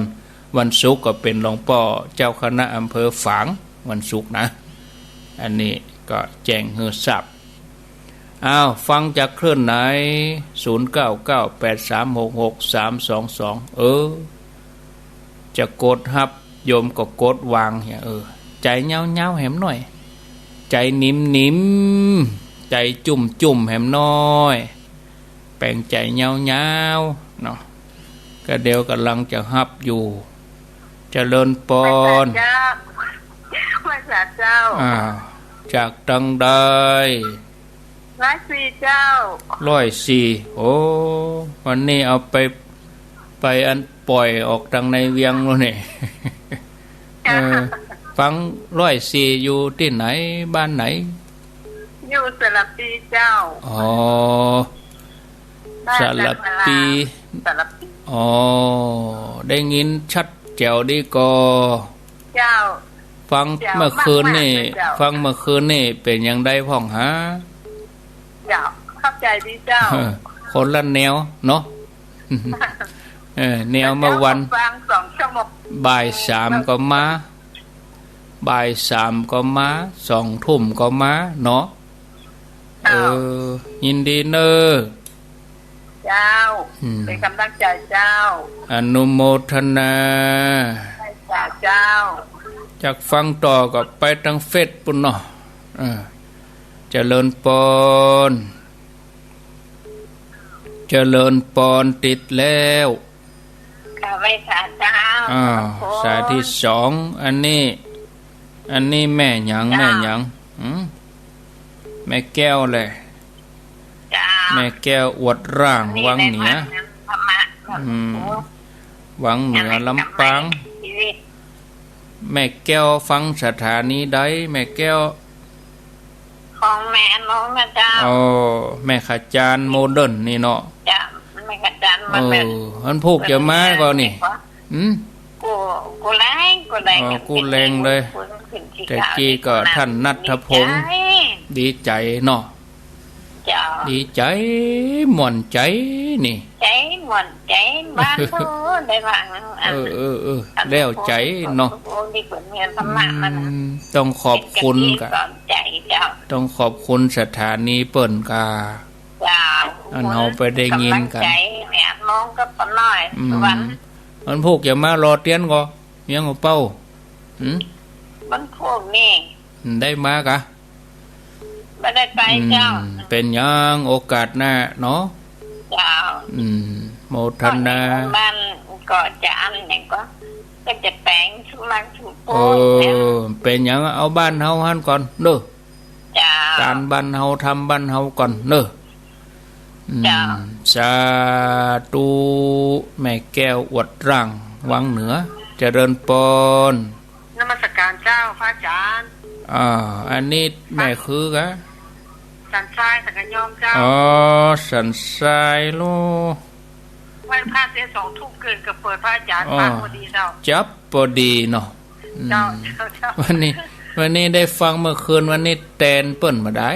[SPEAKER 1] วันศุกร์ก็เป็นหลวงป่อเจ้าคณะอำเภอฝางวันศุกร์นะอันนี้ก็แจ้งให้ทราบอ้าวฟังจากคลื่นไหน0998366322จะกดฮับโยมก็กดวางเนี่ยใจเงาแหมหน่อยใจนิ่มใจจุ่มแหมน้อยแปลงใจเงาเนาะก็เดี๋ยวกำลังจะฮับอยู่เจริญปอน
[SPEAKER 2] มาจากเจ้า
[SPEAKER 1] จากตังใด
[SPEAKER 2] 104เจ้า
[SPEAKER 1] 104โอ้วันนี้เอาไปอันปล่อยออกทางในเวียงแล้วนี่ฟัง104อยู่ที่ไหนบ้านไหน
[SPEAKER 2] อยู่สระปีเจ้า
[SPEAKER 1] อ๋อสระปีอ๋อได้ยินชัดแจ๋วดีก็
[SPEAKER 2] เจ้า
[SPEAKER 1] ฟังเมื่อคืนนี่เป็นยังได้พ่องหา
[SPEAKER 2] เจ้าเข้าใจดีเจ้า
[SPEAKER 1] คนละแนวเนาะแนวเมื่อวันบ่าย3ก็มาบ่าย3ก็มา2 ทุ่มก็มาเนาะยินดีเนอ
[SPEAKER 2] เจ้าเป็นกำลังใจเจ้า
[SPEAKER 1] อนุโมทนา
[SPEAKER 2] เจ้า
[SPEAKER 1] จากฟังต่อก็ไปทางเฟซปุ่นเนาะเจริญปอนติดแล้ว
[SPEAKER 2] ค่ะไว้ค่ะเจ้า
[SPEAKER 1] สายที่2อันนี้แม่หยังแม่แก้วเลยแม่แก้วอวดร่างวังเหนือวังเหนือลำปางแม่แก้วฟังสถานีใดแม่แก้ว
[SPEAKER 2] ของแม่น้องนะเจ้า
[SPEAKER 1] แม่ขจารโมเดิร์นนี่เนาะ
[SPEAKER 2] จ้าแม่ขจารมันเป็น
[SPEAKER 1] มันพูกจะมาก็นี่
[SPEAKER 2] กูแรง
[SPEAKER 1] กูแรงเลยแต่กี้ก็ท่านณัฐพงษ์ดีใจเนาะดีใจหม่อนใจนี่
[SPEAKER 2] ใจหม่อนใจบ้านโตได้ว่า
[SPEAKER 1] แล้วใจเนาะต้องขอบคุณกะต้องขอบคุณสถานีเปิ้นกาอันเฮาไปได้ยินกัน
[SPEAKER 2] แม่น้องก็ปนน้อย
[SPEAKER 1] มันพวกอย่ามารอเตียนก็ยังเอาเป้า
[SPEAKER 2] มันพวกนี่
[SPEAKER 1] ได้มากะ
[SPEAKER 2] ไม่ได้ไปเจ้า
[SPEAKER 1] เป็นยังโอกาสหน้าเนาะ
[SPEAKER 2] เจ้า
[SPEAKER 1] โมทนา
[SPEAKER 2] บ้านก็จะอันไหนก็จะแปลงชุลังชุโป้
[SPEAKER 1] เป็นยังเอาบ้านเฮาหันก่อนเด้อ
[SPEAKER 2] จ้า
[SPEAKER 1] การบ้านเฮาทำบ้านเฮาก่อนเด้อ
[SPEAKER 2] จ้า
[SPEAKER 1] สาธุแม่แก้วอวดร่างวังเหนือเจริญปอน
[SPEAKER 2] นมัสการเจ้าพระอาจารย์
[SPEAKER 1] อันนี้แม่คือกะ
[SPEAKER 2] สันทรายสังกยอมเจ้า
[SPEAKER 1] สันทรายลู
[SPEAKER 2] วันพระเสีย2 ทุ่มเกินกับเปิดพระอาจารย์ฟังพอดีเจ้า
[SPEAKER 1] จับพอดีเนาะ
[SPEAKER 2] เจ้า
[SPEAKER 1] วันนี้ได้ฟังเมื่อคืนวันนี้แตนเปิ้นมาได้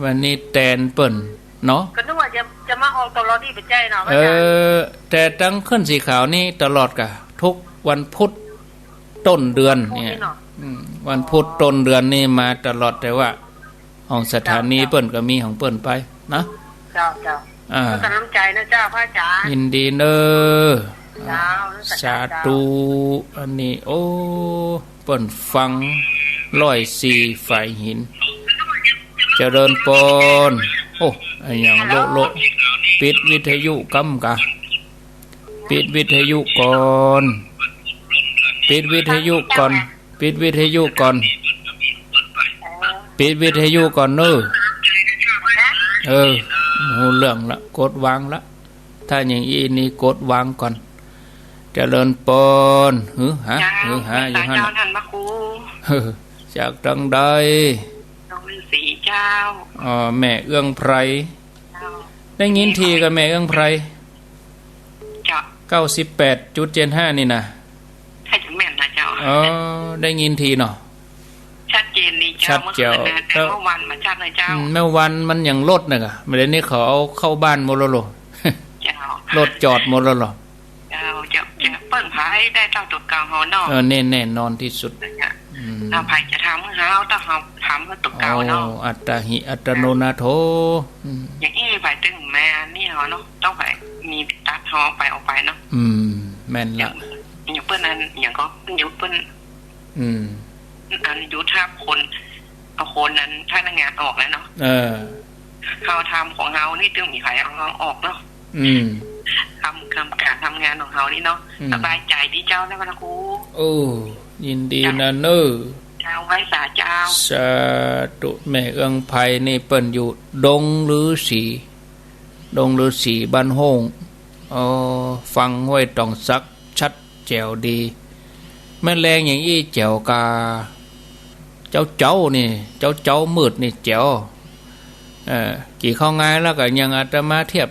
[SPEAKER 1] วันนี้แตนเปิ้นเนาะ
[SPEAKER 2] ก็นึกว่าจะมาออกตลอดนี่เป็นใจเนาะ
[SPEAKER 1] แต่ตั้งขึ้นสีขาวนี่ตลอดกะทุกวันพุธต้นเดือนเนี่ยวันพุธต้นเดือนนี่มาตลอดแต่ว่าของสถานีเปิ้นก็มีของเปิ้นไปนะ
[SPEAKER 2] เจ้าก็น้ำใจนะเจ้าพระอาจารย์
[SPEAKER 1] ยินดีเนอสาธุอันนี้โอ้เปิ้นฟัง104ฝ่ายหินเจริญปอนโอ้อันอย่างโลปิดวิทยุกำกะปิดวิทยุก่อนปิดวิทยุก่อนเนหูเรื่องละกดวางละถ้าอย่างอีนี่กดวางก่อนเจริญปอนหือฮะอย่างนั้นจากทางใด
[SPEAKER 2] เจ้า
[SPEAKER 1] แม่เอื้องไพรได้ยินทีกับแม่เอื้องไพร 98.75 นี่นะ
[SPEAKER 2] ให้ถึงแม่นนะเจ้า
[SPEAKER 1] ได้ยินทีเนาะ
[SPEAKER 2] ชัดเจนนี่เจ้าเมื่อคืนนะแต่เมื่อวันมันชัดเลยเจ้า
[SPEAKER 1] เมื่อวันมันยังลดน่ะกะเมื่อนี้เขาเอาเข้าบ้านหมดแล้วหรอ
[SPEAKER 2] เจ้าร
[SPEAKER 1] ถจอดหมดแล้วหรอ
[SPEAKER 2] เจ้าจะเปิ้นพายได้เจ้าตัวกลางเฮาเนาะ
[SPEAKER 1] แน่นอนที่สุด
[SPEAKER 2] เราไผจะทำเฮาต้องเฮาทำกับตัวเก่าเนาะ
[SPEAKER 1] อัตหิอัตโนนาโถ
[SPEAKER 2] อย่างนี้ไผตึงแม่นี่เฮาเนาะต้องไผมีตัดเฮาไปออกไปเนาะ
[SPEAKER 1] แม่นละ
[SPEAKER 2] อย่างเปิ้นนั้นอย่างก็อยู่เปิ้นอันอยู่ทับคนเอาคนนั้นถ้างานออกแล้วเนาะเขาทำของเฮานี่ตึงมีใครเอาเฮาออกเนาะทำการทำงานของเฮานี่เนาะสบายใจที่เจ้าได้มาครู
[SPEAKER 1] โอ้ยินดีนะเน้อ
[SPEAKER 2] เจ้าไว้สาเจ้า
[SPEAKER 1] สาธุแม่เอื้องไผ่นี่เปิ้นอยู่ดงฤาษีบ้านโฮงฟังห้วยตองซักชัดแจ๋วดีแม่แรงอย่างอี้แจ๋วกาเจ้านี่เจ้ามืดนี่แจ๋วกี่เข้าง่ายแล้วก็ยังอาตมาเทียบ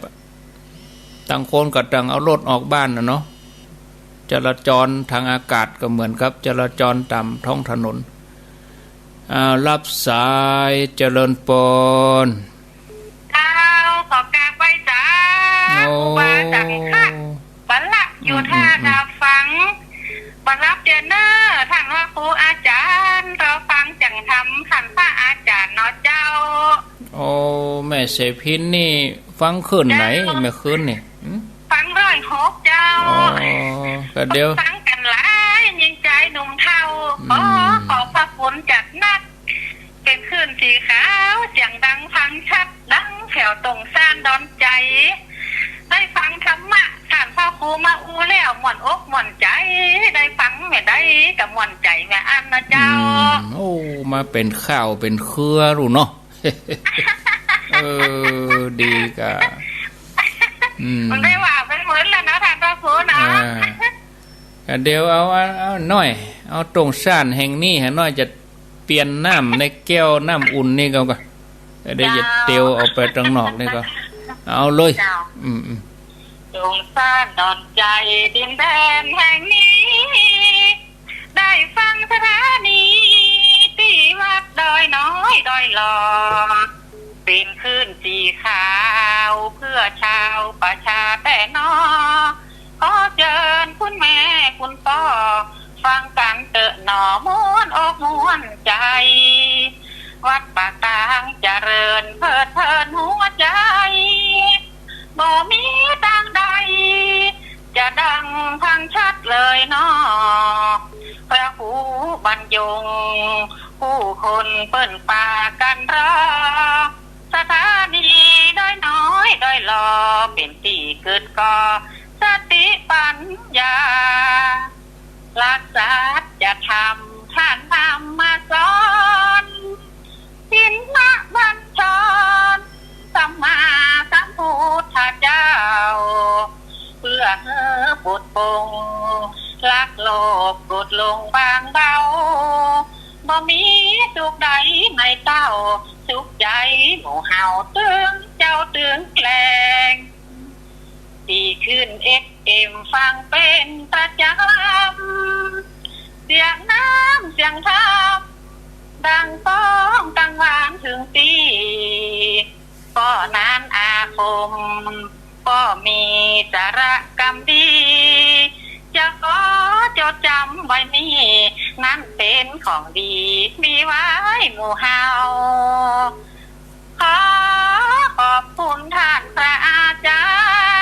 [SPEAKER 1] ต่างคนกับต่างเอารถออกบ้านนะเนาะจราจรทางอากาศก็เหมือนกับจราจรตามท้องถนนรับสายเจริญปน
[SPEAKER 2] ขอกราบไหว้จ้าบาจังค่ะบัลลักอยู่ท่าดาฟังบัลลับเจเนอร์ท่านว่าครูอาจารย์เราฟังจังทำท่านพระอาจารย์เนาะเจ้า
[SPEAKER 1] แม่เสพินนี่ฟังคืนไหนแม่คืนนี่
[SPEAKER 2] ฟัง106เจ้า
[SPEAKER 1] ก็เดี๋ยว
[SPEAKER 2] ฟังกันหลายยิ่งใจหนุ่มเฒ่าขอพระคุณจัดนักเป็นคืนสีขาวเสียงดังฟังชัดดังแถวตรงซ่านดอนใจได้ฟังธรรมะท่านพ่อครูมาอู้แล้วม่วนอกม่วนใจได้ฟังแม่ได้กับม่วนใจแม่อันนะเจ้า
[SPEAKER 1] มาเป็นข้าวเป็นเครือรู้เนาะดีกะ
[SPEAKER 2] มันได้ว่าเป็นเหมือนแล้วนะท่านพ่อครูนะ
[SPEAKER 1] เดี๋ยวเอาหน่อยเอาตรงซ่านแห่งนี้ให้หน่อยจะเปลี่ยนน้ำในแก้วน้ำอุ่นนี่ก็เดี๋ยวจะเตียวเอาไปตรงนอกนี่ก็เอาเลย
[SPEAKER 2] ตรงซ่านดอนใจดินแดนแห่งนี้ได้ฟังสถานีที่วัดดอยน้อยดอยหลอเป็นคืนสีขาวเพื่อชาวประชาแต่นอขอเชิญคุณแม่คุณพ่อฟังกันเตอะหนอม้วนอกม้วนใจวัดปากกลางเจริญเพิดเพลินหัวใจบ่มีทางใดจะดังพังชัดเลยเนาะพระครูบรรยงผู้คนเปิ้นป่ากันรอสถานีด้อยน้อยด้อยหลอเป็นที่เกิดก่อสติปัญญารักษาจะทำท่านทำมาสอนสินละบัญชรสัมมาสัมพุทธเจ้าเพื่อเฮปุดปงลักโลกกดลงบางเบาบ่มีสุขใดในเต้าสุขใจหมู่เฮาตึงเจ้าตึงแกล้งดีขึ้นFMฟังเป็นประจำเสียงน้ำเสียงธรรมดังก้องกังวานถึงตีก็นานอาคมก็มีสาระกรรมดีจะขอจดจำไว้นี่นั่นเป็นของดีมีไว้หมู่เฮาขอขอบคุณท่านพระอาจา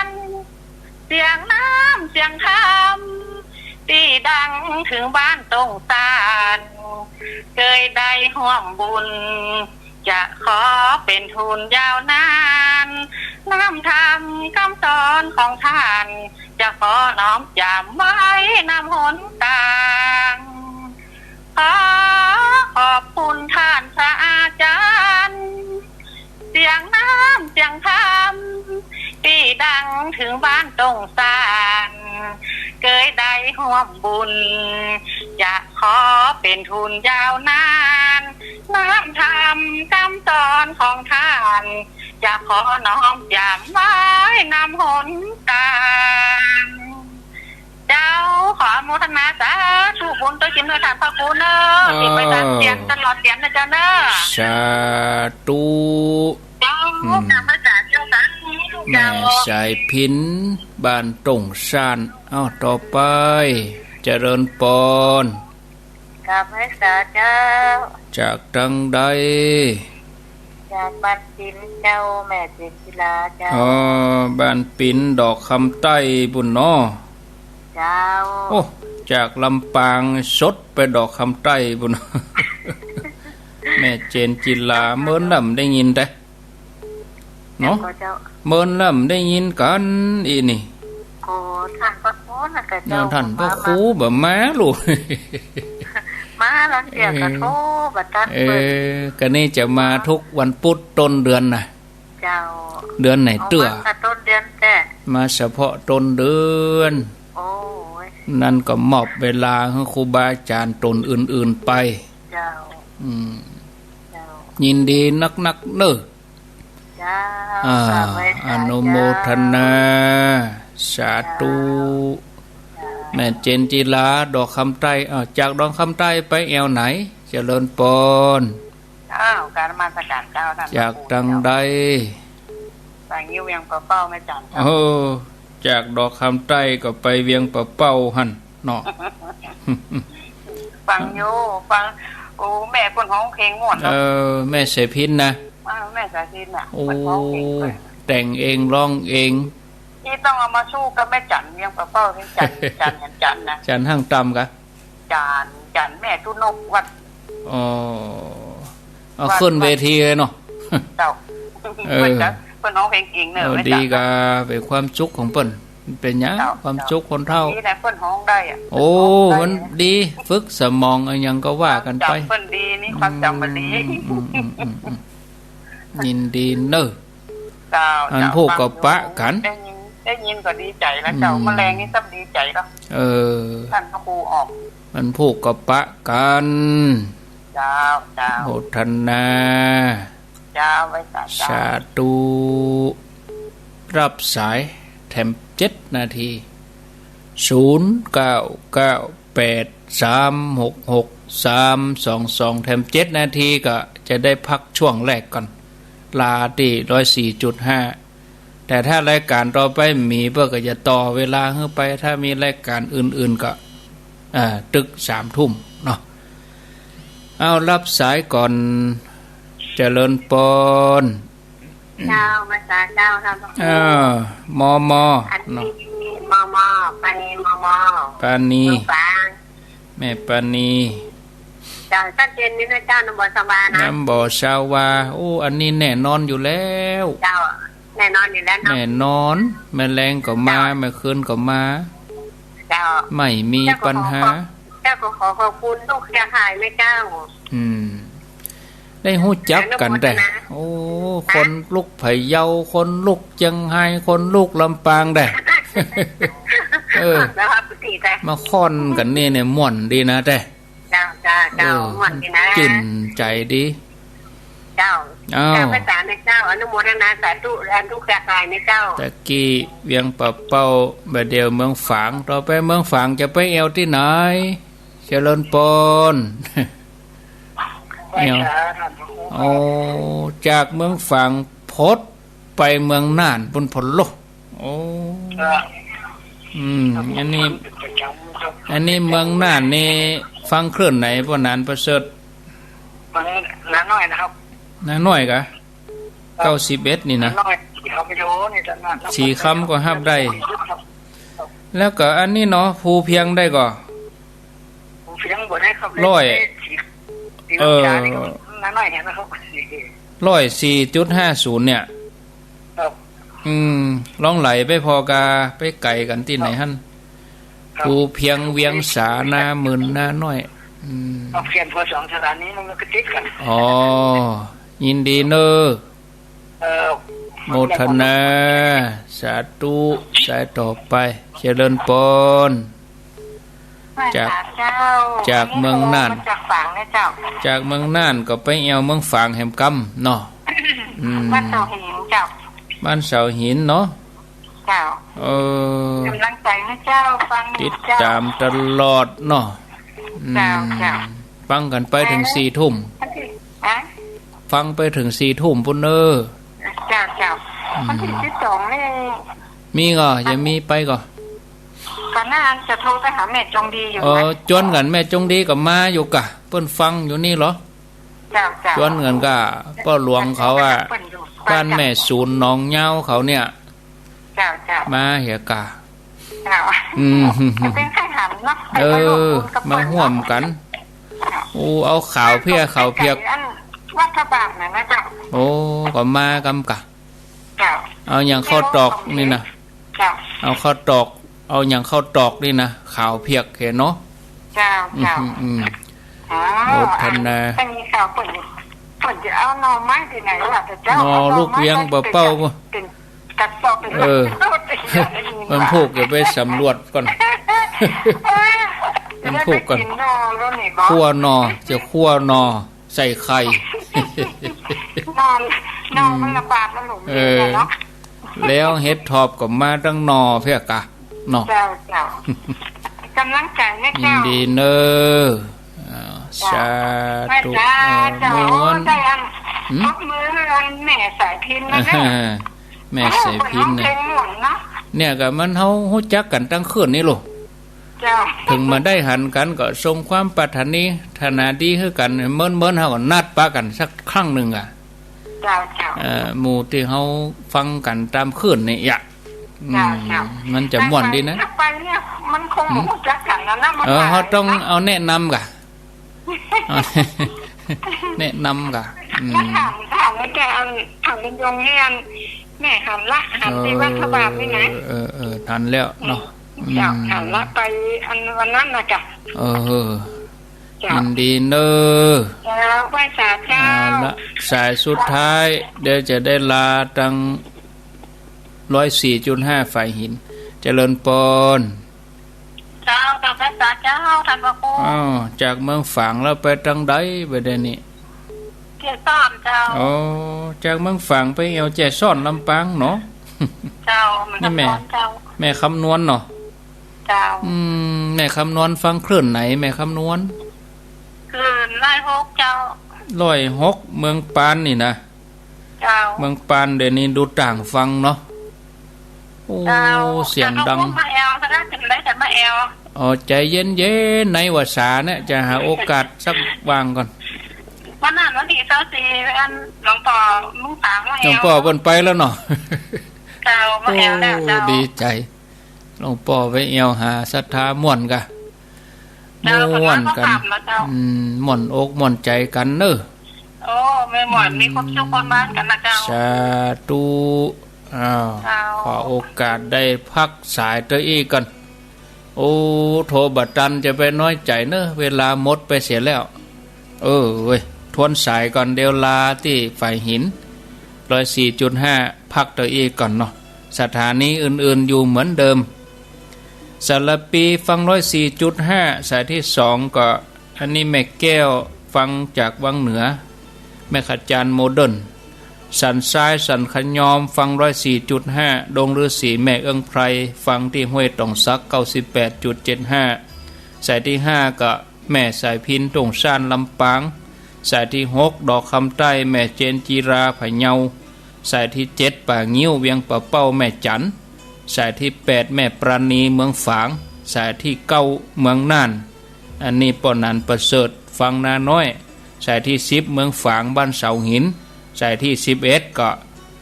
[SPEAKER 2] รย์เสียงน้ำเสียงธรรมที่ดังถึงบ้านตรงตาลเคยได้ร่วมบุญจะขอเป็นทุนยาวนานน้ำธรรมคำสอนของท่านจะขอน้อมจำไว้นำหนทางขอขอบคุณท่านพระอาจารย์เสียงน้ำเสียงธรรมที่ดังถึงบ้านตรงสานเคยได้ร่วมบุญจะขอเป็นทุนยาวนานน้ำธรรมคำสอนของท่านจะขอน้อมจำไว้นำหนทางเจ้าขออนุโมทนาสาธุบุญตัวจิม ธุเนอะติดไปตามเสียงตลอดเสียงนะเจ้าเนอะ
[SPEAKER 1] สาธุ
[SPEAKER 2] เจ้าการมาจากเจ้าสัง
[SPEAKER 1] แม่สายพินบ้านตงซานเอาต่อไปเจริญปน
[SPEAKER 2] กับให้สาเจ้า
[SPEAKER 1] จากทางใด
[SPEAKER 2] จากบ้านปิ่นเจ้าแม่เจนจิลาเจ้า
[SPEAKER 1] บ้านปิ่นดอกคำใต้บุญน้อ
[SPEAKER 2] เจ้า
[SPEAKER 1] โอ้จากลำปางสดไปดอกคำใต้บุญ แม่เจนจิลาเมินลำได้ยินแต่เนาะเมินลำได้ยินกันอีนี่
[SPEAKER 2] โอ้ท่านพระครูนะกะ
[SPEAKER 1] เจ้าท่านพระครูบ่มาลูก
[SPEAKER 2] มาแล้วเดี๋ยวกะโทบัดตัด
[SPEAKER 1] ก็นี่จะมาทุกวันพุธต้นเดือนน่ะ
[SPEAKER 2] เจ้า
[SPEAKER 1] เดือนไหนเตื้อ
[SPEAKER 2] ต้นเดือนแต่
[SPEAKER 1] มาเฉพาะต้นเดือน
[SPEAKER 2] โอ้ย
[SPEAKER 1] นั่นก็มอบเวลาให้ครูบาอาจารย์ตนอื่นๆไป
[SPEAKER 2] เจ้า
[SPEAKER 1] เจ้ายินดีนักๆเน้อ
[SPEAKER 2] เจ้า
[SPEAKER 1] อนุโมทนาสาธุแม่เจนจิลาดอกคำใต้จากดอกคำใต้ไปแอวไหนเจริญปน
[SPEAKER 2] การมาสการเจ้าท่าน
[SPEAKER 1] จากทางใด
[SPEAKER 2] สั่งยิ้วเวียงปะเป้าไม่จัน
[SPEAKER 1] จากดอกคำใต้ก็ไปเวียงปะเป้าหั่นเนาะ
[SPEAKER 2] ฟังอยู่ฟังโอ้แม่คนห้องเพลงม่วน
[SPEAKER 1] แม่เสพินนะ
[SPEAKER 2] แม่สายพินน่ะ
[SPEAKER 1] โอ้แต่งเองร้องเอง
[SPEAKER 2] นี่ต้องเอามาสู้กับแม่จันเวียงปะเป้าที่จันนะ
[SPEAKER 1] จันห้างตำกะ
[SPEAKER 2] จันแม่ทุนกวัด
[SPEAKER 1] เอาขึ้นเวทีเลยเนาะ
[SPEAKER 2] เจ้าเปิ้นน้องเพลงเก่งเนอะ
[SPEAKER 1] ดีกะเป็นความจุกของเปิ้นเป็นหยังความจุกคนเฒ่า
[SPEAKER 2] นี่แหละเปิ้นฮ้องได้
[SPEAKER 1] โอ้มันดีฝึกสมองอะไรยังก็ว่ากันไป
[SPEAKER 2] เปิ้นดีนี่ความจำมันดี
[SPEAKER 1] ยินดีเนอะอันพวกก็ปะกัน
[SPEAKER 2] ได้ยินก็ดีใจแล้วเจ้าแมลงนี่ซ้ำดีใจแล้วท่านพระครูออก
[SPEAKER 1] มันพวกก็ปะกัน
[SPEAKER 2] เจ้า
[SPEAKER 1] โมทนา
[SPEAKER 2] เจ้าไว้
[SPEAKER 1] สาธุรับสายแถม7 นาที0998366322แถม7 นาทีก็จะได้พักช่วงแรกก่อนลาที่ 104.5 แต่ถ้ารายการต่อไปมีเพื่อก็จะต่อเวลาขึ้นไปถ้ามีรายการอื่นๆก็ตึก 3 ทุ่มเนาะเอารับสายก่อนเจริญปน
[SPEAKER 2] เจ้ามาสาเจ้าท
[SPEAKER 1] ำมอเนาะ
[SPEAKER 2] มอปานี
[SPEAKER 1] ปานีแม่ปานี
[SPEAKER 2] เจ้าชัดเจนนี่นะเจ้าน้ำบ่อสวานะ
[SPEAKER 1] น้ำบ่อชาวาโอ้อันนี้แน่นอนอยู่แล้ว
[SPEAKER 2] เจ้าแน่นอนอยู่แล้ว
[SPEAKER 1] แน่นอนแม่แรงก็มาแม่คืนก็มา
[SPEAKER 2] เจ้า
[SPEAKER 1] ไม่มีปัญหา
[SPEAKER 2] เจ้าก็ขอบคุณลูกเครือข่ายไม่เจ้า
[SPEAKER 1] ได้หู้จับกันแต่โอ้คนลูกไผ่เยาคนลูกเชียงไฮ้คนลูกลำปางแต่มาค่อนกันนี่เนี่ยม่วนดีนะแต่
[SPEAKER 2] เจ้าม่วนดีนะ
[SPEAKER 1] จิ่นใจดี
[SPEAKER 2] เจ้าภาษาในเจ้าอนุโมทนาสาธุแรงทุกข์กายในเจ้า
[SPEAKER 1] ตะกี้เวียงปะเป้าแบบเดียวเมืองฝางต่อไปเมืองฝางจะไปแอวที่ไหนเจริญปนโอ้จากเมืองฝางพดไปเมืองน่านบนผลโลโอ้อันนี้เมืองน่านนี่ฟังเคลื่อนไหนพนานประเสริฐ
[SPEAKER 2] น้าน้อยนะครับ
[SPEAKER 1] น้าน้อยกะ91นี่นะ4 คำก็ฮับได้แล้วก็อันนี้เนาะภูเพียงได้ก็
[SPEAKER 2] ภูเพียงบ่ได้ครับน้าน้อยเห็นนะครับ
[SPEAKER 1] 104.50เนี่ยลองไหลไปพอกาไปไก่กันที่ไหนหั่นภูเพียงเวียงสานาหมื่นนาน้อย
[SPEAKER 2] เพียงพอ2สถานีมันก็ติดกัน
[SPEAKER 1] ยินดีเนอะโมทนาสาธุสายต่อไปเจริญปนจากเมืองน่านจากเมืองน่านก็ไปแอวเมืองฝางแหมกำเนาะ
[SPEAKER 2] บ้านเสาหินเจ้า
[SPEAKER 1] บ้านเสาหินเนาะ
[SPEAKER 2] เจ้ากำลังใจให้เจ้าฟัง
[SPEAKER 1] ติดตามตลอดเนาะ
[SPEAKER 2] เจ้าเจ้า
[SPEAKER 1] ฟังกันไปถึง4 ทุ่ม
[SPEAKER 2] ฮะ
[SPEAKER 1] ฟังไปถึง4 ทุ่มพุ่นเนอ
[SPEAKER 2] เจ้าเจ้าวันที่12นี่
[SPEAKER 1] มีก็จะมีไปก็
[SPEAKER 2] ก่อนหน้าจะโทรไปหาแม่จงดีอยู่นะ
[SPEAKER 1] จวนกันแม่จงดีกับมาอยู่กะเปิ้นฟังอยู่นี่เหรอ
[SPEAKER 2] เจ้าเจ้า
[SPEAKER 1] จวนกันก็ป้อหลวงเขาว่าบ้านแม่ศูนย์หนองเหย้าเขาเนี่ย
[SPEAKER 2] เจ้าเจ้า
[SPEAKER 1] มาเหียกะ
[SPEAKER 2] เจ้าเป็นไข้หันเนาะ
[SPEAKER 1] มาห่วมกันเอาข่าวเพียก
[SPEAKER 2] วัฒบาลนะเจ้า
[SPEAKER 1] โอ้ก็มากำกะ
[SPEAKER 2] เจ้า
[SPEAKER 1] เอาอย่างข้าวตอกนี่นะ
[SPEAKER 2] เจ้า
[SPEAKER 1] เอาข้าวตอกเอาอย่างข้าวตอกนี่นะข่าวเพียกเห็นเนาะ
[SPEAKER 2] เจ้าเจ้า
[SPEAKER 1] โอ้ท่านนะ
[SPEAKER 2] อันนี้ข่าวเปิดจะเอาหน่อไม้ที่ไหนล่ะแต่เจ้า
[SPEAKER 1] หน่อลูกเวียงบ่เป้าบ่
[SPEAKER 2] กัดซอก
[SPEAKER 1] มันพูกอย่าไปสำรวจก่อนมันพูกก่อนคั่วหน่อจะคั่วหน่อใส่ไข่
[SPEAKER 2] นอนมันระบาดมันหลงเนาะ
[SPEAKER 1] แล้วเฮ็ดทอบก็มาตั้งหน่อเพียกะเนาะ
[SPEAKER 2] เจ้ากำลังใจแม่เจ้า
[SPEAKER 1] ดีเนอสาธุม้วน
[SPEAKER 2] มือแม่สายพินนะ
[SPEAKER 1] แม่สายพินเนี่ยก็มันเฮาฮู้จักกันตั้งคืนนี่ลูกถึงมาได้หันกันก็ทรงความปรารถนาดีคือกันเมิ้นเฮาก็นัดปะกันสักครั้งนึงอ่ะหมู่ที่เฮาฟังกันตามคืนนี่อ่ะมันจะม่วนดีนะ
[SPEAKER 2] ไปเนี่ยมันคงรู้จักกันนะ
[SPEAKER 1] เฮาต้องเอาแนะนำกะแนะนำกะ
[SPEAKER 2] ถามว่าแกถามเป็นยงเรียนแม่หันละหันที่วัดพระบาทนี่นะ
[SPEAKER 1] ทันแล้วเนาะ
[SPEAKER 2] หันละไปอันวันนั้นนะจ๊ะ
[SPEAKER 1] ยินดีเนอ
[SPEAKER 2] ไหว้สาเจ้า
[SPEAKER 1] ละสายสุดท้ายเดี๋ยวจะได้ลาตั้ง 104.5 ฝ่ายหินเจริญปน
[SPEAKER 2] เจ้ากับพระสาเจ้าท่านพระครู
[SPEAKER 1] จากเมืองฝางแล้วไปทางใดไปเดี๋ยวนี้
[SPEAKER 2] เจ้าซ่อนเจ้า
[SPEAKER 1] จากเมืองฝางไปเอาแจซ่อนลำปางเนาะ
[SPEAKER 2] เจ้านี่
[SPEAKER 1] แม่คำนวณเนาะ
[SPEAKER 2] เจ้า
[SPEAKER 1] แม่คำนวณฟังคลื่นไหนแม่คำนวณ
[SPEAKER 2] คลื่น106เจ้า
[SPEAKER 1] 106เมืองปานนี่นะ
[SPEAKER 2] เจ้า
[SPEAKER 1] เมืองปานเดี๋ยวนี้ดูต่างฟังเนาะโอ้เสียงดัง
[SPEAKER 2] มาแอลซะนะถึงได้แต่มาแอล
[SPEAKER 1] ใจเย็นๆในวาสาเนี่ยจะหาโอกาสสักวางก่อน
[SPEAKER 2] วันนั้นวันที่24อันหลวงพ่อมุ่งฝางมาแอล
[SPEAKER 1] หลวงพ่อเพิ่นไปแล้วเนาะ
[SPEAKER 2] เจ้ามาแอลแล้วเจ้า
[SPEAKER 1] ดีใจหลวงพ่อไปแอวหาศรัทธาม่วนกะม่วนกันม่วนอกม่วนใจกันเนอะ
[SPEAKER 2] ไม่ม่วนมีความสุขคนบ้านกันนะเจ้า
[SPEAKER 1] สาธุขอโอกาสได้พักสายตัวอีกกันโทบัดตันจะไปน้อยใจเนอะเวลาหมดไปเสียแล้วเว้ยทวนสายก่อนเดี๋ยวลาที่ฝ่ายหิน 104.5 พักตัวอีกก่อนเนาะสถานีอื่นๆอยู่เหมือนเดิมสารปีฟัง 104.5 สายที่2ก็อันนี้แม่แก้วฟังจากวังเหนือแม่ขจารโมเดิร์นสันซ้ายสันขยอมฟัง 104.5 ดงฤาษีแม่เอิงไพรฟังที่ห้วยตองซัก 98.75 สายที่5ก็แม่สายพินตงซ่านลำปางสายที่6ดอกคำใต้แม่เจนจีราพะเยาสายที่7ป่างิ้วเวียงป่าเป้าแม่จันสายที่8แม่ปราณีเมืองฝางสายที่9เมืองน่านอันนี้ปอนันประเสริฐฟังนาน้อยสายที่10เมืองฝางบ้านเสาหินสายที่11ก็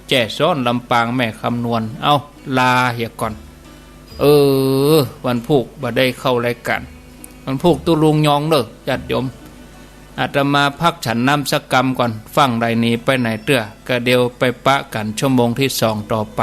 [SPEAKER 1] แจ้ซ้อนลำปางแม่คำนวณเอาลาเหียก่อนวันพุกบ่ได้เข้ารายการวันพุกตุลุงยองเด้อญาติโยมอาตมาพักฉันน้ำสักกรรมก่อนฟังใดนี้ไปไหนเตื้อก็เดียวไปปะกันชั่วโมงที่2ต่อไป